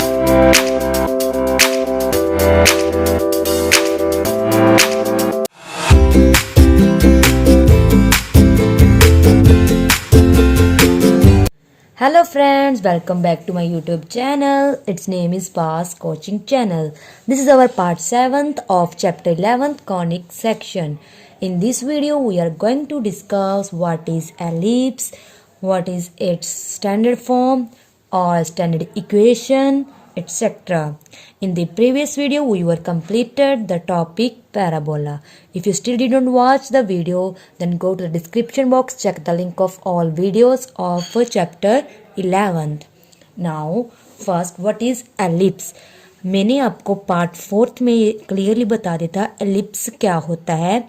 Hello friends, welcome back to my YouTube channel. Its name is Pass Coaching Channel. This is our part 7th of chapter 11th conic section. In this video we are going to discuss what is ellipse, what is its standard form or standard equation, etc. In the previous video we were completed the topic parabola. If you still did not watch the video, then go to the description box, check the link of all videos of chapter 11th. Now first, what is ellipse? मैंने आपको part 4th में clearly बता दिया था ellipse क्या होता है.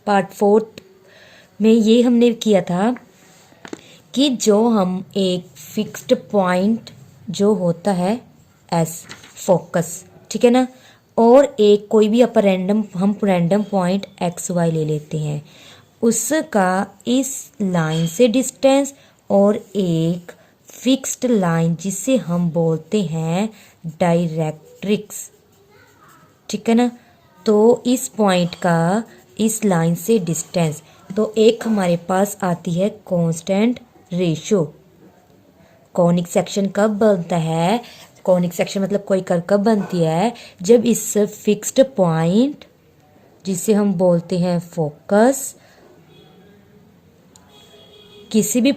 Part 4th में ये हमने किया था कि जो हम एक फिक्स्ड पॉइंट जो होता है एस फोकस, ठीक है ना, और एक कोई भी हम रैंडम पॉइंट एक्स वाई ले लेते हैं, उसका इस लाइन से डिस्टेंस और एक फिक्स्ड लाइन जिसे हम बोलते हैं डायरेक्ट्रिक्स, ठीक है ना. तो इस पॉइंट का इस लाइन से डिस्टेंस, तो एक हमारे पास आती है कांस्टेंट रेशियो. कॉनिक सेक्शन कब बनता है? कॉनिक सेक्शन मतलब कोई कर्व कब बनती है? जब इस फिक्स्ड पॉइंट जिसे हम बोलते हैं फोकस, किसी भी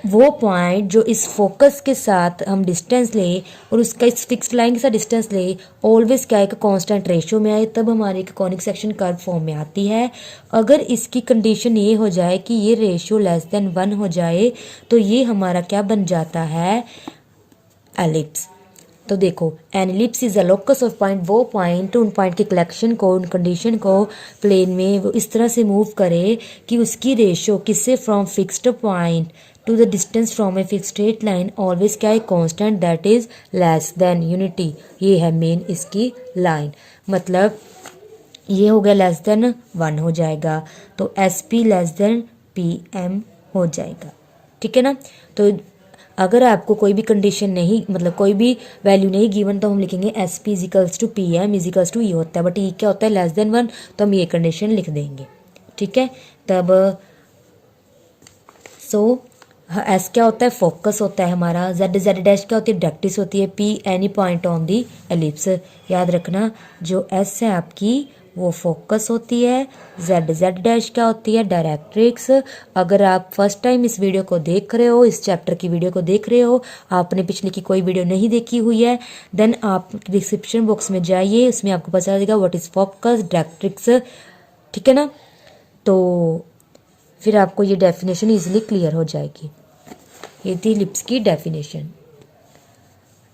वो पॉइंट जो इस फोकस के साथ हम डिस्टेंस ले और उसका इस फिक्स्ड लाइन के साथ डिस्टेंस ले, ऑलवेज क्या है, कांस्टेंट रेशियो में आए, तब हमारे कॉनिक सेक्शन कर्व फॉर्म में आती है. अगर इसकी कंडीशन ये हो जाए कि ये रेशियो लेस देन 1 हो जाए, तो ये हमारा क्या बन जाता है, एलिप्स. तो देखो, an ellipse is a locus of point, वो पॉइंट उन पॉइंट के कलेक्शन को, उन कंडीशन को प्लेन में वो इस तरह से मूव करे कि उसकी रेशियो किससे, from fixed point two the distance from a fixed straight line, always क्या है, constant, that is less than unity. ये है मेन इसकी लाइन. मतलब ये हो गया लेस देन 1 हो जाएगा, तो S P less than P M हो जाएगा, ठीक है ना. तो अगर आपको कोई भी कंडीशन नहीं, मतलब कोई भी वैल्यू नहीं गिवन, तो हम लिखेंगे S P equals to P M equals to E होता है, बट ई क्या होता है, लेस देन 1, तो हम ये कंडीशन लिख देंगे, ठीक है. तब एस क्या होता है, फोकस होता है हमारा. जेड जेड डैश क्या होती है, डायरेक्ट्रिक्स होती है. P any point on the ellipse. याद रखना, जो एस है आपकी वो फोकस होती है. जेड जेड डैश क्या होती है, डायरेक्ट्रिक्स. अगर आप फर्स्ट टाइम इस वीडियो को देख रहे हो, इस चैप्टर की वीडियो को देख रहे हो, आपने पिछले की कोई वीडियो नहीं देखी हुई है, देन आप डिस्क्रिप्शन बॉक्स में जाइए, उसमें आपको पता चलेगा व्हाट इज फोकस, डायरेक्ट्रिक्स, ठीक है ना. तो फिर आपको ये डेफिनेशन इजीली क्लियर हो जाएगी. ये थी एलिप्स की डेफिनेशन.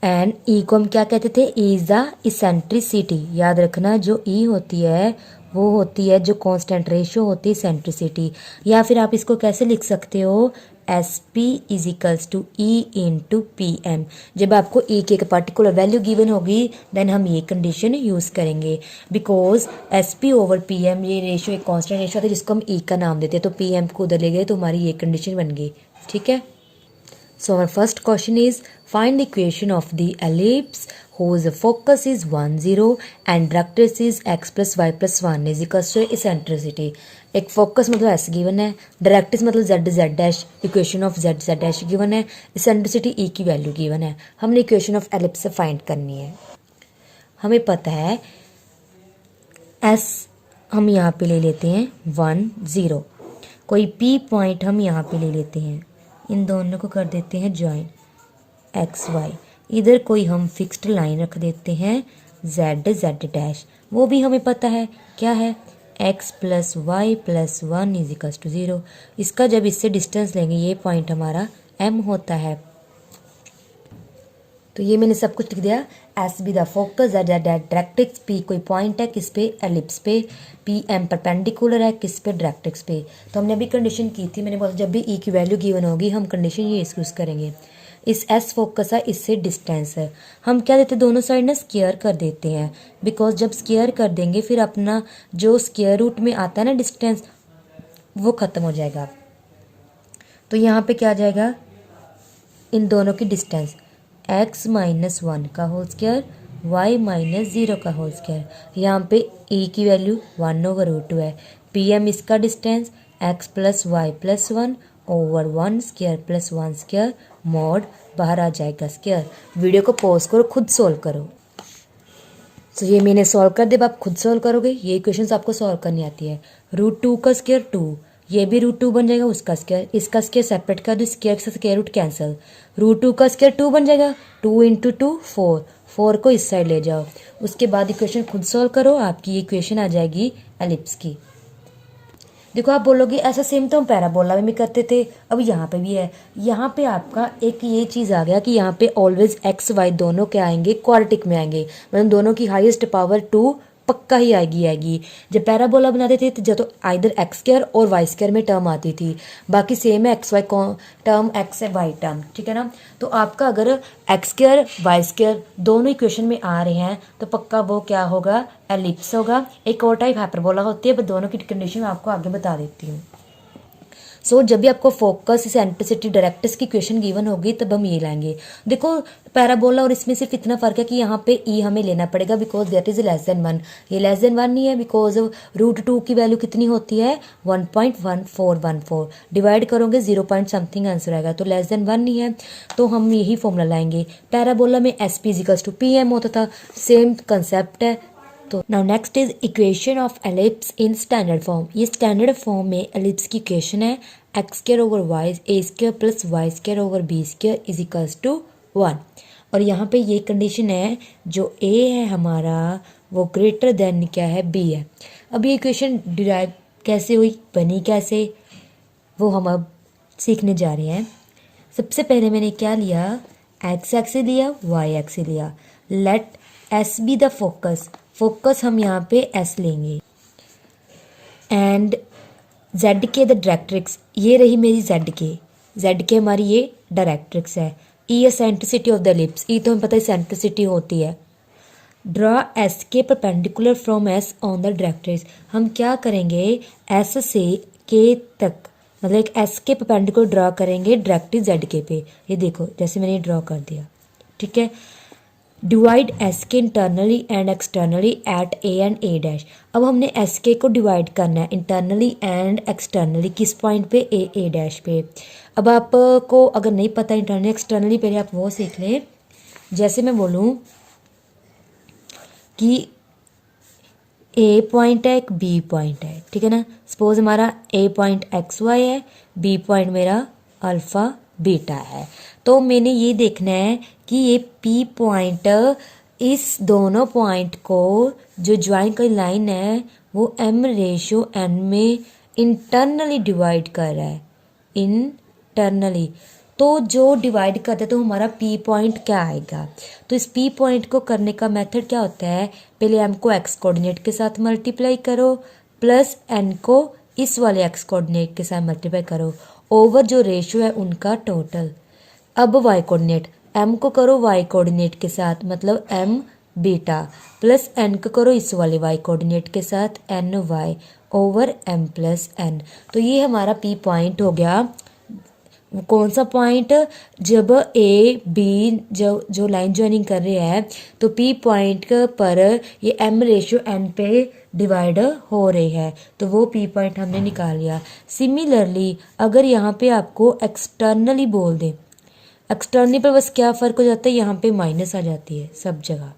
एंड ई को हम क्या कहते थे, ई इज द इसेंट्रिसिटी. याद रखना, जो ई होती है वो होती है जो कांस्टेंट रेशियो होती है, इसेंट्रिसिटी. या फिर आप इसको कैसे लिख सकते हो, S P is equals to E into P M. जब आपको ई की एक पर्टिकुलर वैल्यू गिवन होगी, देन हम ये कंडीशन यूज करेंगे, because S P over P M ये रेशियो एक कांस्टेंट रेशियो होता है जिसको हम ई का नाम देते हैं. तो पी एम को उधर ले गए तो हमारी ये कंडीशन बन गई, ठीक है. So our first question is, find the equation of the ellipse whose focus is 1 0 and directrix is x plus y plus 1 is equals to eccentricity. एक फोकस मतलब एस गिवन है, डायरेक्ट्रिक्स मतलब Z Z dash, equation of Z Z dash given है, eccentricity ई की value given है. हमने equation of ellipse से find करनी है. हमें पता है एस हम यहाँ पे ले लेते हैं 1 0, कोई पी पॉइंट हम यहाँ पे ले लेते हैं, इन दोनों को कर देते हैं ज्वाइन, एक्स वाई. इधर कोई हम फिक्स्ड लाइन रख देते हैं जेड जेड डैश, वो भी हमें पता है क्या है, X plus Y plus 1 is equals to 0. इसका जब इससे डिस्टेंस लेंगे, ये पॉइंट हमारा एम होता है. तो ये मैंने सब कुछ लिख दिया. S B the focus, Z directrix, P कोई पॉइंट है किस पे, एलिप्स पे, पी एम परपेंडिकुलर है किस पे, डायरेक्ट्रिक्स पे. तो हमने अभी कंडीशन की थी, मैंने बोला जब भी ई की वैल्यू गिवन होगी हम कंडीशन ये यूज करेंगे. इस एस फोकस है, इससे डिस्टेंस है, हम क्या देते हैं, दोनों साइड ना स्क्वायर कर देते हैं, बिकॉज जब स्क्वायर कर देंगे फिर अपना जो स्क्वायर रूट में आता है ना डिस्टेंस, वो ख़त्म हो जाएगा. तो यहाँ पे क्या आ जाएगा, इन दोनों की डिस्टेंस, एक्स माइनस 1 का होल स्क्वायर वाई माइनस 0 का होल स्क्वायर। यहाँ पे ई की वैल्यू 1/√2 है। पी एम इसका distance X plus Y plus 1 over 1 square plus 1 square mod बाहर आ जाएगा स्क्वायर। वीडियो को पॉज करो, खुद सोल्व करो। तो ये मैंने सॉल्व कर दिया, आप खुद सॉल्व करोगे। ये इक्वेशंस आपको सॉल्व करनी आती है। √2 का स्क्वायर 2, ये भी √2 बन जाएगा, उसका स्क्वायर, इसका स्क्वायर सेपरेट कर दो, स्क्वायर से स्क्वायर रूट कैंसिल। √2 का स्क्वायर 2 बन जाएगा, 2 × 2 4, 4 को इस साइड ले जाओ। उसके बाद इक्वेशन खुद सॉल्व करो, आपकी इक्वेशन आ जाएगी एलिप्स की। देखो आप बोलोगे ऐसा सेम तो हम पैराबोला में भी करते थे, अब यहाँ पे भी है। यहाँ पे आपका एक ये चीज़ आ गया कि यहाँ पे ऑलवेज एक्स वाई दोनों के आएंगे, क्वाड्रेटिक में आएंगे, मतलब दोनों की हाईएस्ट पावर 2 पक्का ही आएगी। जब पैराबोला बनाते थे तो जब तो आइदर एक्स स्क्वायर और वाई स्क्वायर में टर्म आती थी, बाकी सेम है एक्स वाई टर्म, एक्स है वाई टर्म, ठीक है ना। तो आपका अगर एक्स स्क्वायर वाई स्क्वायर दोनों इक्वेशन में आ रहे हैं तो पक्का वो क्या होगा, एलिप्स होगा। एक और टाइप हाइपरबोला होती है, पर दोनों की कंडीशन मैं आपको आगे बता देती हूँ। सो जब भी आपको फोकस, सेंट्रिसिटी, डायरेक्ट्रिक्स की इक्वेशन गिवन होगी तब हम ये लाएंगे। देखो पैराबोला और इसमें सिर्फ इतना फर्क है कि यहाँ पे ई हमें लेना पड़ेगा because that is less than 1। ये लेस देन 1 नहीं है बिकॉज √2 की वैल्यू कितनी होती है 1.1414, डिवाइड करोगे 0 पॉइंट समथिंग आंसर आएगा, तो लेस देन 1 नहीं है, तो हम यही फॉर्मूला लाएंगे। पैराबोला में SP=PM होता था, सेम कंसेप्ट है। तो now next is equation of ellipse in standard form. ये स्टैंडर्ड फॉर्म में एलिप्स की इक्वेशन है x² / a² + y² / b² = 1। और यहाँ पे ये कंडीशन है जो a है हमारा वो ग्रेटर देन क्या है b है। अब ये इक्वेशन डिराइव कैसे हुई, बनी कैसे, वो हम अब सीखने जा रहे हैं। सबसे पहले मैंने क्या लिया, x एक्सिस लिया, y एक्सिस लिया। Let s be the focus, focus हम यहाँ पे s लेंगे, and z K the directrix, ये रही मेरी z के हमारी ये डायरेक्ट्रिक्स है। Eccentricity of the ellipse, E तो हमें पता है सेंट्रिसिटी होती है। Draw S K perpendicular from S on the directrix, हम क्या करेंगे एस से के तक, मतलब एक एस के परपेंडिकुलर ड्रॉ करेंगे डायरेक्ट्रिक्स जेड के पे। ये देखो जैसे मैंने ड्रॉ कर दिया, ठीक है। Divide S K internally and externally at A and A dash. अब हमने एस के को डिवाइड करना है इंटरनली एंड एक्सटर्नली, किस पॉइंट पे, ए डैश पे। अब आपको अगर नहीं पता इंटरनली एक्सटर्नली, पहले आप वो सीख लें। जैसे मैं बोलूँ कि ए पॉइंट है, एक बी पॉइंट है, ठीक है ना। सपोज हमारा ए पॉइंट XY है, बी पॉइंट मेरा अल्फा बीटा है। तो मैंने ये देखना है कि ये पी पॉइंट इस दोनों पॉइंट को जो ज्वाइन की लाइन है वो m/n में इंटरनली डिवाइड कर रहा है, इंटरनली। तो जो डिवाइड करते तो हमारा पी पॉइंट क्या आएगा, तो इस पी पॉइंट को करने का मेथड क्या होता है, पहले m को x कोऑर्डिनेट के साथ मल्टीप्लाई करो प्लस n को इस वाले x कोऑर्डिनेट के साथ मल्टीप्लाई करो ओवर जो रेशियो है उनका टोटल। अब y कोऑर्डिनेट, m को करो y कोऑर्डिनेट के साथ मतलब m बीटा प्लस n को करो इस वाले y कोऑर्डिनेट के साथ ny over m plus n। तो ये हमारा p पॉइंट हो गया। कौन सा पॉइंट, जब ए बी जो लाइन ज्वाइनिंग कर रहे हैं तो पी पॉइंट पर ये m/n पे डिवाइड हो रही है, तो वो पी पॉइंट हमने निकाल लिया। सिमिलरली अगर यहाँ पे आपको एक्सटर्नली बोल दें, एक्सटर्नली पर बस क्या फ़र्क हो जाता है, यहाँ पे माइनस आ जाती है सब जगह,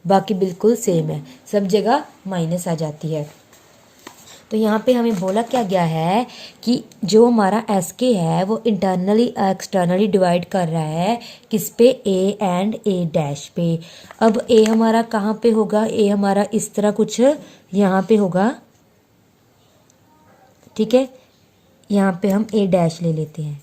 बाकी बिल्कुल सेम है, सब जगह माइनस आ जाती है। तो यहाँ पे हमें बोला क्या गया है कि जो हमारा एस के है वो इंटरनली एक्सटर्नली डिवाइड कर रहा है किस पे, ए एंड ए डैश पे। अब ए हमारा कहाँ पे होगा, ए हमारा इस तरह कुछ यहाँ पे होगा, ठीक है। यहाँ पे हम ए डैश ले लेते हैं।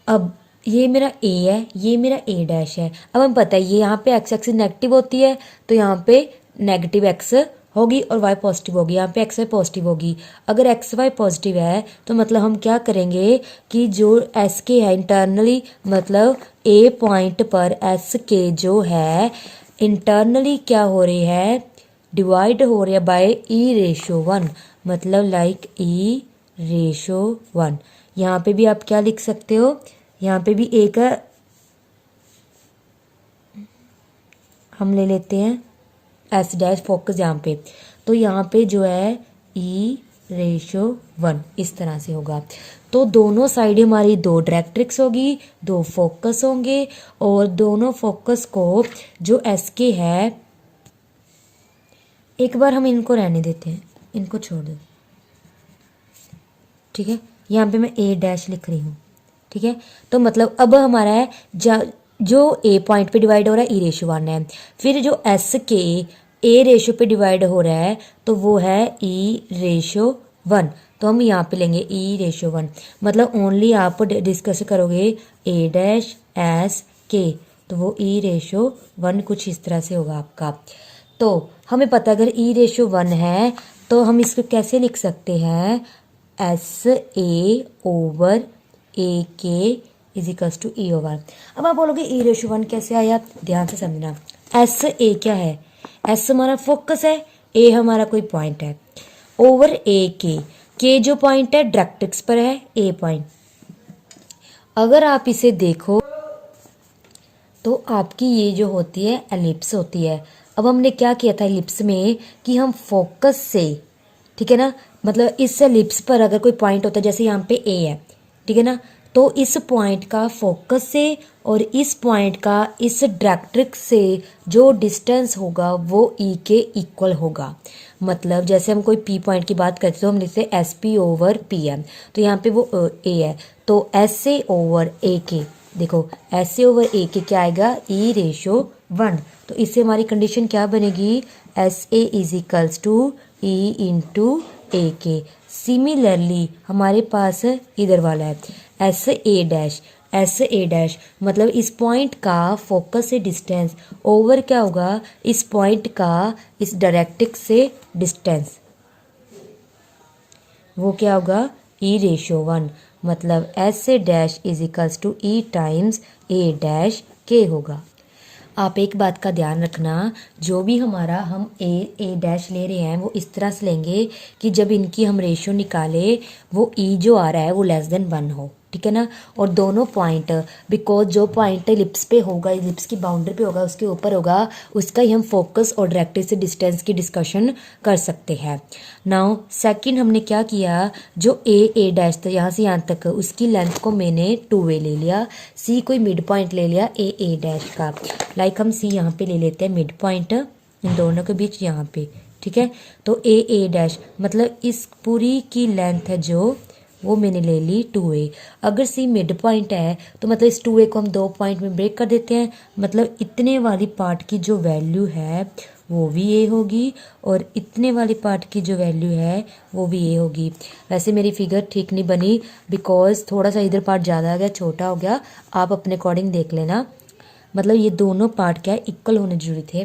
अब ये मेरा ए है, ये मेरा ए डैश है। अब हम पता है ये यहाँ पे एक्स एक्सिस नेगेटिव होती है तो यहाँ पे नेगेटिव एक्स होगी और वाई पॉजिटिव होगी, यहाँ पे एक्स वाई पॉजिटिव होगी। अगर एक्स वाई पॉजिटिव है तो मतलब हम क्या करेंगे कि जो एस के है इंटरनली, मतलब ए पॉइंट पर एस के जो है इंटरनली क्या हो रही है, डिवाइड हो रही है बाय E/1, मतलब लाइक E रेशो 1। यहाँ पे भी आप क्या लिख सकते हो, यहाँ पे भी एक हम ले लेते हैं एस डैश फोकस यहाँ पे, तो यहाँ पे जो है ई रेशो 1 इस तरह से होगा। तो दोनों साइड हमारी दो डायरेक्ट्रिक्स होगी, दो फोकस होंगे, और दोनों फोकस को जो एस के है, एक बार हम इनको रहने देते हैं, इनको छोड़ दो, ठीक है। यहाँ पे मैं ए डैश लिख रही हूँ, ठीक है। तो मतलब अब हमारा है जो ए पॉइंट पे डिवाइड हो रहा है ई रेशो 1 है, फिर जो एस के ए रेशो पे डिवाइड हो रहा है तो वो है ई रेशो 1। तो हम यहाँ पे लेंगे ई रेशो 1, मतलब ओनली आप डिस्कस करोगे ए डैश एस के, तो वो ई रेशो 1 कुछ इस तरह से होगा आपका। तो हमें पता अगर ई रेशो 1 है तो हम इसको कैसे लिख सकते हैं, S A over A K is equals to E over. अब आप बोलोगे ई रेशो 1 कैसे आया, ध्यान से समझना। एस ए क्या है, एस हमारा फोकस है, ए हमारा कोई पॉइंट है, ओवर ए के जो पॉइंट है डायरेक्ट्रिक्स पर है ए पॉइंट। अगर आप इसे देखो तो आपकी ये जो होती है एलिप्स होती है। अब हमने क्या किया था एलिप्स में कि हम फोकस से, ठीक है ना, मतलब इस एलिप्स पर अगर कोई पॉइंट होता है, जैसे यहाँ पे ए है, ठीक है ना, तो इस पॉइंट का फोकस से और इस पॉइंट का इस डायरेक्ट्रिक्स से जो डिस्टेंस होगा वो ई के इक्वल होगा। मतलब जैसे हम कोई पी पॉइंट की बात करते तो हम लिखते S P over P M, तो यहाँ पे वो ए है, तो एस ए ओवर ए के, देखो एस ए ओवर ए के क्या आएगा, ई रेशो 1। तो इससे हमारी कंडीशन क्या बनेगी, S A is equals to E into A K. Similarly हमारे पास इधर वाला है एस ए डैश, मतलब इस पॉइंट का फोकस से डिस्टेंस ओवर क्या होगा, इस पॉइंट का इस डायरेक्ट्रिक्स से डिस्टेंस, वो क्या होगा, ई रेशो 1, मतलब S A dash is equals to E times A dash के होगा। आप एक बात का ध्यान रखना, जो भी हमारा हम ए डैश ले रहे हैं वो इस तरह से लेंगे कि जब इनकी हम रेशियो निकाले वो ई जो आ रहा है वो लेस देन 1 हो, ठीक है ना। और दोनों पॉइंट, बिकॉज जो पॉइंट लिप्स पे होगा, लिप्स की बाउंड्री पे होगा, उसके ऊपर होगा, उसका ही हम फोकस और डायरेक्ट्रिक्स से डिस्टेंस की डिस्कशन कर सकते हैं। नाउ सेकंड हमने क्या किया, जो ए डैश था यहाँ से यहाँ तक, उसकी लेंथ को मैंने 2a ले लिया, सी कोई मिड पॉइंट ले लिया ए डैश का, लाइक हम सी यहाँ पे ले लेते हैं मिड पॉइंट इन दोनों के बीच यहाँ पे, ठीक है। तो ए डैश मतलब इस पूरी की लेंथ है जो, वो मैंने ले ली 2a। अगर सी मिड पॉइंट है तो मतलब इस 2a को हम दो पॉइंट में ब्रेक कर देते हैं, मतलब इतने वाली पार्ट की जो वैल्यू है वो भी ए होगी और इतने वाली पार्ट की जो वैल्यू है वो भी ए होगी। वैसे मेरी फिगर ठीक नहीं बनी बिकॉज थोड़ा सा इधर पार्ट ज़्यादा आ गया, छोटा हो गया, आप अपने अकॉर्डिंग देख लेना। मतलब ये दोनों पार्ट क्या है, इक्वल होने जरूरी थे,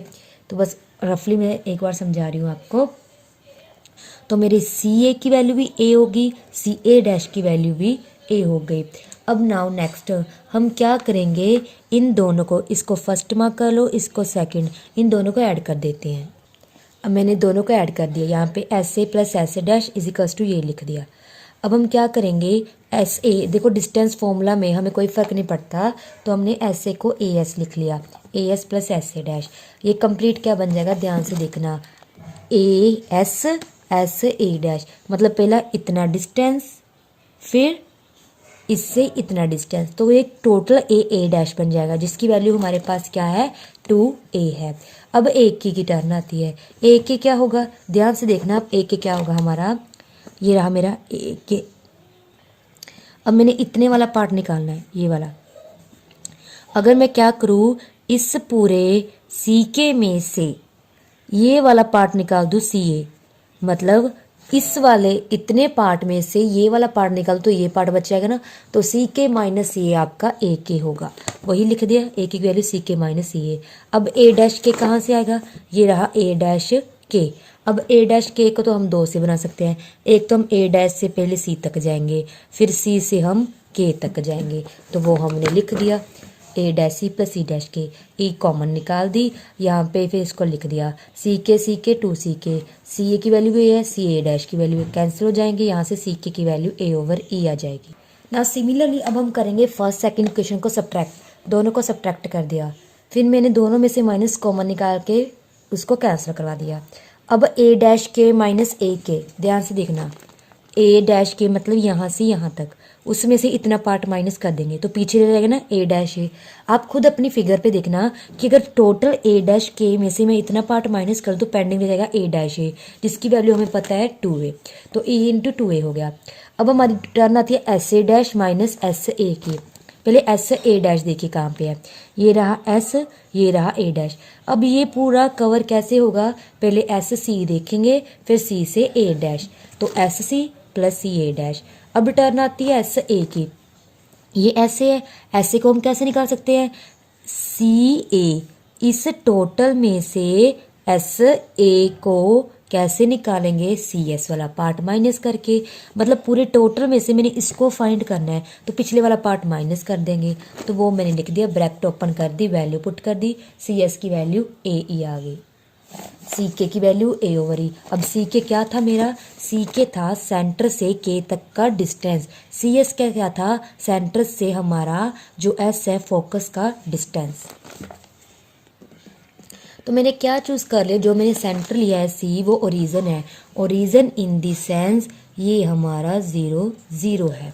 तो बस रफली मैं एक बार समझा रही हूँ आपको। तो मेरी सी ए की वैल्यू भी ए होगी, सी ए डैश की वैल्यू भी ए हो गई। अब नाउ नेक्स्ट हम क्या करेंगे, इन दोनों को, इसको फर्स्ट मार्क कर लो, इसको सेकंड, इन दोनों को ऐड कर देते हैं। अब मैंने दोनों को ऐड कर दिया, यहाँ पे S A plus S A dash is equals to ये लिख दिया। अब हम क्या करेंगे, एस ए, देखो डिस्टेंस फॉर्मूला में हमें कोई फ़र्क नहीं पड़ता, तो हमने एस ए को ए एस लिख लिया, A S plus S A dash. ये कंप्लीट क्या बन जाएगा, ध्यान से देखना, ए एस ए डैश, मतलब पहला इतना डिस्टेंस, फिर इससे इतना डिस्टेंस, तो एक टोटल ए डैश बन जाएगा, जिसकी वैल्यू हमारे पास क्या है, 2a है। अब ए की टर्न आती है, ए के क्या होगा, ध्यान से देखना, अब ए के क्या होगा हमारा, ये रहा मेरा ए के। अब मैंने इतने वाला पार्ट निकालना है, ये वाला। अगर मैं क्या करूँ, इस पूरे सी के में से ये वाला पार्ट निकाल दूँ सी ए, मतलब इस वाले इतने पार्ट में से ये वाला पार्ट निकाल तो ये पार्ट बच जाएगा ना, तो सी के माइनस ए आपका ए के होगा, वही लिख दिया, ए की वैल्यू सी के माइनस ए। अब ए डैश के कहाँ से आएगा, ये रहा ए डैश के। अब ए डैश के को तो हम दो से बना सकते हैं, एक तो हम ए डैश से पहले सी तक जाएंगे, फिर सी से हम के तक जाएंगे, तो वो हमने लिख दिया, A dash C plus C dash K, e common निकाल दी यहाँ पे, फिर इसको लिख दिया सी के 2ck, सी ए की वैल्यू ये है, सी ए डैश की वैल्यू कैंसिल हो जाएंगे, यहाँ से सी के की वैल्यू ए ओवर ई आ जाएगी। ना सिमिलरली अब हम करेंगे फर्स्ट सेकंड इक्वेशन को सब्ट्रैक्ट, दोनों को सब्ट्रैक्ट कर दिया, फिर मैंने दोनों में से माइनस कॉमन निकाल के उसको कैंसिल करवा दिया। अब ए डैश के माइनस ए के, ध्यान से देखना, ए डैश के मतलब यहाँ से यहाँ तक, उसमें से इतना पार्ट माइनस कर देंगे तो पीछे रह जाएगा ना ए डैश ए। आप खुद अपनी फिगर पे देखना कि अगर टोटल ए डैश के में से मैं इतना पार्ट माइनस कर दूँ, पेंडिंग रह जाएगा ए डैश ए, जिसकी वैल्यू हमें पता है 2a, तो ए इंटू 2a हो गया। अब हमारी टर्न आती है S A dash minus S A की। पहले एस ए डैश देखिए कहाँ पे है, ये रहा एस, ये रहा ए डैश। अब ये पूरा कवर कैसे होगा, पहले एस सी देखेंगे, फिर सी से ए डैश, तो एस सी प्लस सी ए डैश। अब टर्न आती है एस ए की, ये ऐसे है, ऐसे को हम कैसे निकाल सकते हैं, सी ए, इस टोटल में से एस ए को कैसे निकालेंगे, सी एस वाला पार्ट माइनस करके, मतलब पूरे टोटल में से मैंने इसको फाइंड करना है तो पिछले वाला पार्ट माइनस कर देंगे, तो वो मैंने लिख दिया, ब्रैकेट ओपन कर दी, वैल्यू पुट कर दी, सी एस की वैल्यू ए ई आ गई, सी के की वैल्यू ए ओवर ई। अब सी के क्या था मेरा, सी के था सेंटर से के तक का डिस्टेंस, सी एस का क्या था, सेंटर से हमारा जो एस है फोकस का डिस्टेंस। तो मैंने क्या चूज कर लिया, जो मैंने सेंटर लिया है सी, वो ओरिजिन है, ओरिजिन इन दी सेंस ये हमारा 0 0 है,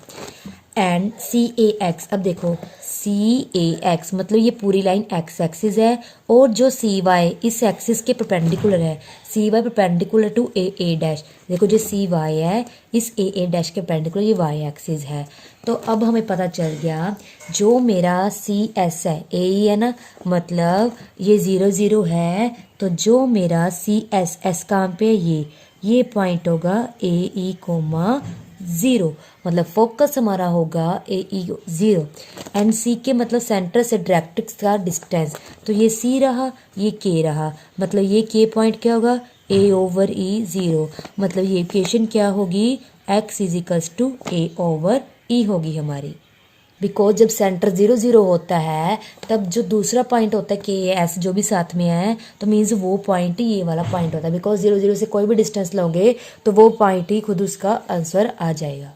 एंड सी ए एक्स। अब देखो सी ए एक्स मतलब ये पूरी लाइन एक्स एक्सिस है, और जो सी वाई इस एक्सिस के परपेंडिकुलर है, C Y perpendicular to A dash, देखो जो सी वाई है इस ए डैश के परपेंडिकुलर ये वाई एक्सिस है। तो अब हमें पता चल गया जो मेरा सी एस है, ए ही है ना, मतलब ये 0 0 है, तो जो मेरा सी एस एस कहाँ पे है, ये पॉइंट होगा ए ई कोमा 0, मतलब फोकस हमारा होगा ए ई 0, एंड सी के मतलब सेंटर से डायरेक्ट्रिक्स का डिस्टेंस, तो ये सी रहा, ये के रहा, मतलब ये के पॉइंट क्या होगा, ए ओवर ई 0, मतलब ये इक्वेशन क्या होगी, x is equals to a over e होगी हमारी। बिकॉज जब सेंटर 0 0 होता है तब जो दूसरा पॉइंट होता है के एस जो भी साथ में है, तो मीन्स वो पॉइंट ही ये वाला पॉइंट होता है, बिकॉज 0 0 से कोई भी डिस्टेंस लोगे तो वो पॉइंट ही खुद उसका आंसर आ जाएगा।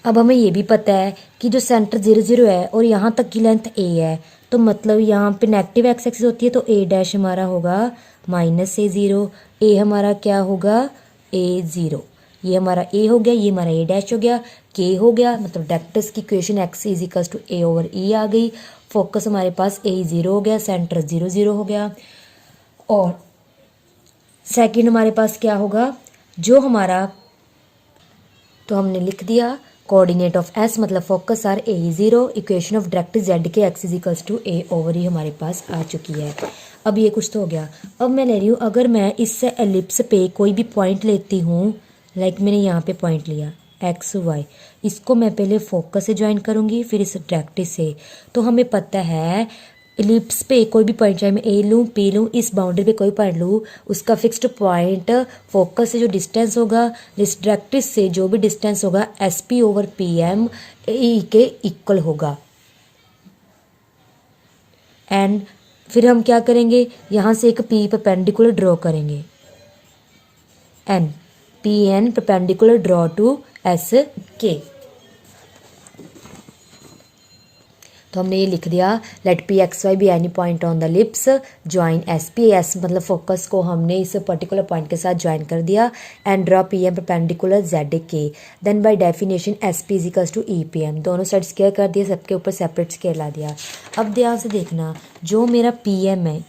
अब हमें ये भी पता है कि जो सेंटर 0 0 है और यहाँ तक की लेंथ ए है, तो मतलब यहाँ पे नेगेटिव एक्स एक्सिस होती है, तो ए डैश हमारा होगा माइनस ए 0, ए हमारा क्या होगा ए 0, ये हमारा ए हो गया, ये हमारा ए डैश हो गया, के हो गया, मतलब डायरेक्ट्रिक्स की equation x is equals to a over e आ गई, फोकस हमारे पास ए 0 हो गया, सेंटर 0 0 हो गया, और सेकंड हमारे पास क्या होगा, जो हमारा, तो हमने लिख दिया कोऑर्डिनेट ऑफ एस मतलब focus are A 0, equation of directrix Z K x is equals to a over e हमारे पास आ चुकी है। अब ये कुछ तो हो गया। अब मैं ले रही हूँ, अगर मैं इस एलिप्स पे कोई भी पॉइंट लेती हूँ, लाइक मैंने यहाँ पे पॉइंट लिया एक्स वाई, इसको मैं पहले फोकस से ज्वाइन करूँगी, फिर इस डायरेक्ट्रिक्स से, तो हमें पता है एलिप्स पे कोई भी पॉइंट, चाहे मैं ए लूँ पी लूँ, इस बाउंड्री पे कोई पॉइंट लूँ, उसका फिक्स्ड पॉइंट फोकस से जो डिस्टेंस होगा, इस डायरेक्ट्रिक्स से जो भी डिस्टेंस होगा, S P over P M E के इक्वल होगा। एंड फिर हम क्या करेंगे, यहाँ से एक पी परपेंडिकुलर ड्रॉ करेंगे, N P N perpendicular draw to S K, तो हमने ये लिख दिया, let P X Y be any point on the ellipse join S P, S मतलब फोकस को हमने इस पर्टिकुलर पॉइंट के साथ ज्वाइन कर दिया, and draw P M perpendicular Z K, then by definition S P is equals to e P M, दोनों side square कर दिया, सबके ऊपर सेपरेट स्केयर ला दिया। अब ध्यान से देखना, जो मेरा पी एम है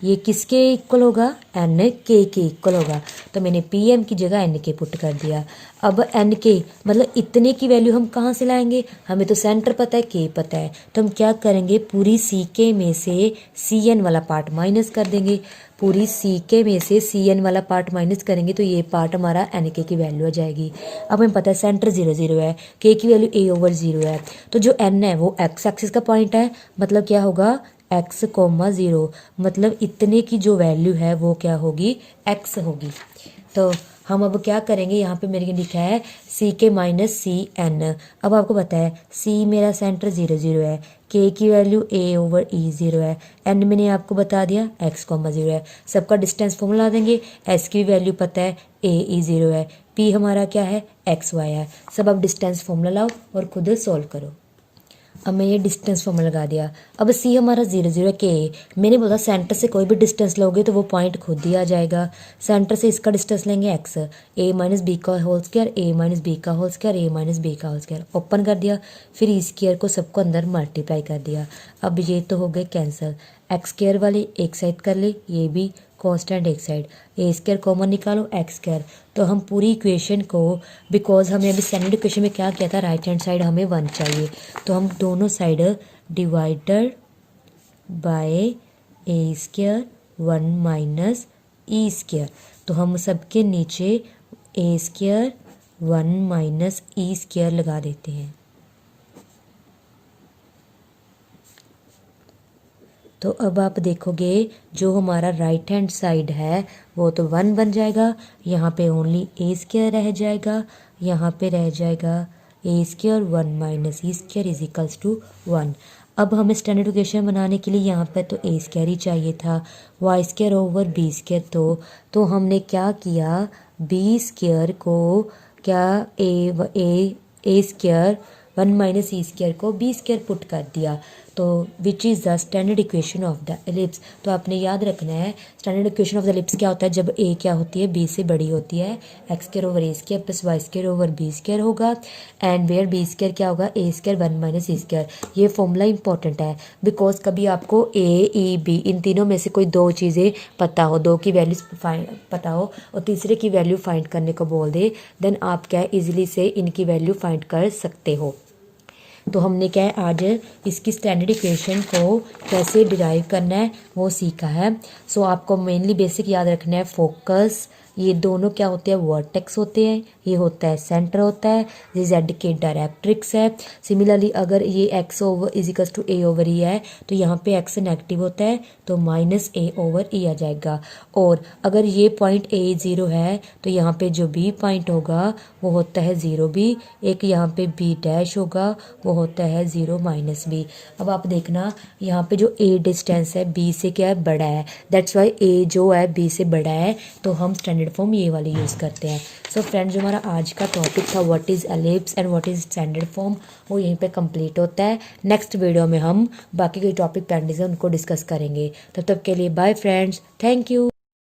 ये किसके इक्वल होगा, एन के इक्वल होगा, तो मैंने पी एम की जगह एन के पुट कर दिया। अब एन के मतलब इतने की वैल्यू हम कहाँ से लाएंगे, हमें तो सेंटर पता है, के पता है, तो हम क्या करेंगे, पूरी सी के में से सी एन वाला पार्ट माइनस कर देंगे, पूरी सी के में से सी एन वाला पार्ट माइनस करेंगे, तो ये पार्ट हमारा एन के की वैल्यू आ जाएगी। अब हमें पता है सेंटर 0 0 है, के की वैल्यू ए ओवर 0 है, तो जो एन है वो एक्स एक्सिस का पॉइंट है, मतलब क्या होगा एक्स कोमा 0, मतलब इतने की जो वैल्यू है वो क्या होगी, एक्स होगी। तो हम अब क्या करेंगे, यहाँ पे मेरे लिखा है सी के माइनस सी एन। अब आपको पता है सी मेरा सेंटर 0 0 है, के की वैल्यू ए ओवर ई 0 है, एन मैंने आपको बता दिया एक्स कॉमा 0 है। सबका डिस्टेंस फॉर्मूला देंगे, एस की वैल्यू पता है ए ई 0 है, पी हमारा क्या है एक्स वाई है। सब अब डिस्टेंस फॉर्मूला लाओ और खुद सॉल्व करो। अब मैं ये डिस्टेंस फॉर्मूला लगा दिया। अब सी हमारा 0 0 है, के मैंने बोला सेंटर से कोई भी डिस्टेंस लोगे तो वो पॉइंट खुद ही आ जाएगा। सेंटर से इसका डिस्टेंस लेंगे एक्स, ए माइनस बी का होल स्क्वायर, ए माइनस बी का होल स्क्वायर, ए माइनस बी का होल स्क्वायर ओपन कर दिया, फिर ई स्क्वायर को सबको अंदर मल्टीप्लाई कर दिया। अब ये तो हो गए कैंसिल, एक्स स्क्वायर वाली एक साइड कर ली, ये भी कांस्टेंट एक साइड, ए स्क्वायर कॉमन निकालो एक्स स्क्वायर। तो हम पूरी इक्वेशन को, बिकॉज हमने अभी स्टैंडर्ड इक्वेशन में क्या किया था, राइट हैंड साइड हमें 1 चाहिए, तो हम दोनों side divided by A square 1 minus E square, तो हम सबके नीचे ए स्क्वायर 1 माइनस ई स्क्वायर लगा देते हैं। तो अब आप देखोगे जो हमारा राइट हैंड साइड है वो तो 1 बन जाएगा, यहाँ पे ओनली ए स्क्वायर रह जाएगा, यहाँ पे रह जाएगा a square 1 minus E square is equals to 1। अब हमें स्टैंडर्ड इक्वेशन बनाने के लिए यहाँ पे तो ए स्क्वायर ही चाहिए था, Y square over B square, तो हमने क्या किया, बी स्क्वायर को क्या A square 1 minus E square को बी स्क्वायर पुट कर दिया, तो which is the standard equation of the ellipse. तो आपने याद रखना है standard equation of the ellipse क्या होता है, जब ए क्या होती है बी से बड़ी होती है, x square over a square plus y square over B square होगा, एंड वेयर बी स्क्वायर क्या होगा a square 1 minus E square. ये फॉर्मूला इंपॉर्टेंट है बिकॉज कभी आपको ए ई बी इन तीनों में से कोई दो चीज़ें पता हो, दो की वैल्यू पता हो और तीसरे की वैल्यू फाइंड करने को बोल दे, देन आप क्या इजीली से इनकी वैल्यू फाइंड कर सकते हो। तो हमने क्या है आज इसकी स्टैंडर्ड इक्वेशन को कैसे डिराइव करना है वो सीखा है। सो आपको मेनली बेसिक याद रखना है, फोकस ये दोनों क्या होते हैं, वर्टेक्स होते हैं, ये होता है सेंटर होता है, ये जेड के डायरेक्ट्रिक्स है। सिमिलरली अगर ये x over equals to a over e है तो यहाँ पे एक्स नेगेटिव होता है तो माइनस ए ओवर ई आ जाएगा, और अगर ये पॉइंट ए 0 है तो यहाँ पे जो बी पॉइंट होगा वो होता है 0 बी, एक यहाँ पे बी डैश होगा वो होता है 0 माइनस बी। अब आप देखना यहाँ पे जो ए डिस्टेंस है बी से क्या है बड़ा है, दैट्स वाई ए जो है बी से बड़ा है, तो हम स्टैंडर्ड फॉर्म ये वाली यूज़ करते हैं। सो फ्रेंड्स जो हमारा आज का टॉपिक था what is ellipse and what is standard form वो यहीं पे कंप्लीट होता है। नेक्स्ट वीडियो में हम बाकी के टॉपिक पेंडिंग है उनको डिस्कस करेंगे। तब तक के लिए बाय फ्रेंड्स, थैंक यू।